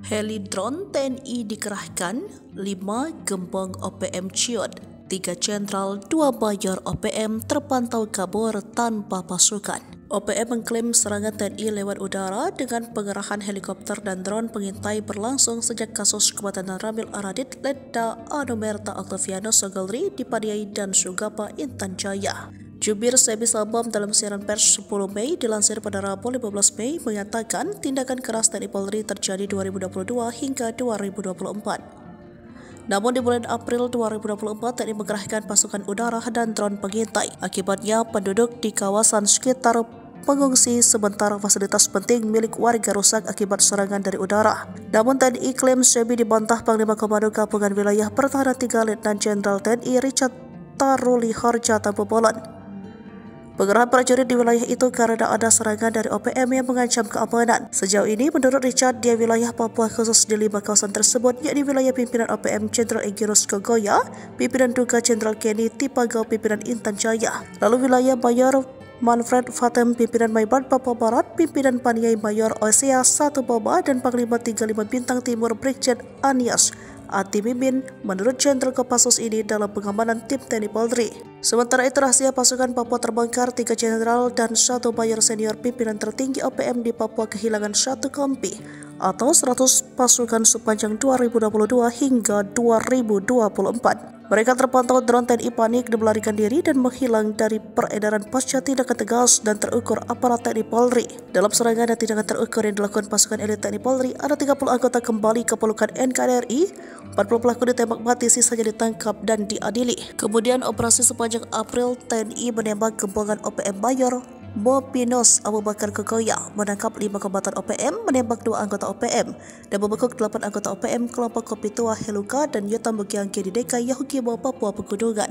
Heli drone TNI dikerahkan, 5 gembong OPM ciut, 3 jenderal, 2 mayor OPM terpantau kabur tanpa pasukan. OPM mengklaim serangan TNI lewat udara dengan pengerahan helikopter dan drone pengintai berlangsung sejak kasus kematian Ramil Aradit, Letda Anumerta Octaviano Sogolri, Dipadiai dan Sugapa Intan Jaya. Jubir Sebi Sabam dalam siaran pers 10 Mei dilansir pada Rabu 15 Mei mengatakan tindakan keras TNI Polri terjadi 2022 hingga 2024. Namun di bulan April 2024 TNI mengerahkan pasukan udara dan drone pengintai. Akibatnya penduduk di kawasan sekitar pengungsi sementara fasilitas penting milik warga rusak akibat serangan dari udara. Namun TNI klaim Sebi dibantah Panglima Komando Gabungan Wilayah Pertahanan 3 Letnan Jenderal TNI Richard Taruli Harja Tambobolan. Pengerahan prajurit di wilayah itu karena ada serangan dari OPM yang mengancam keamanan. Sejauh ini, menurut Richard, di wilayah Papua khusus di 5 kawasan tersebut, yakni wilayah pimpinan OPM Jenderal Egirus Kogoya, pimpinan Duga Jenderal Kenny Tipagau, pimpinan Intan Jaya, lalu wilayah Mayor Manfred Fatem, pimpinan Maibat Papua Barat, pimpinan Paniai Mayor Osea 1 Boba, dan Panglima 35 Bintang Timur Brigjen Anias Ati Mimin menurut Jenderal Kopassus ini dalam pengamanan tim TNI Polri. Sementara itu rahasia pasukan Papua terbongkar, 3 jenderal dan 1 mayor senior pimpinan tertinggi OPM di Papua kehilangan 1 kompi atau 100 pasukan sepanjang 2022 hingga 2024. Mereka terpantau drone TNI panik dan melarikan diri dan menghilang dari peredaran pasca tindakan tegas dan terukur aparat TNI Polri. Dalam serangan dan tindakan terukur yang dilakukan pasukan elit TNI Polri, ada 30 anggota kembali ke pelukan NKRI, 40 pelaku ditembak mati, sisanya ditangkap dan diadili. Kemudian operasi sepanjang April, TNI menembak gembongan OPM Mayor Mopinos Abu Bakar Kogoya, menangkap 5 kombatan OPM, menembak 2 anggota OPM, dan membekuk 8 anggota OPM kelompok Kopi Tua Heluka dan Yotam Bukiangke di DKI Yahukimo Papua Pegunungan.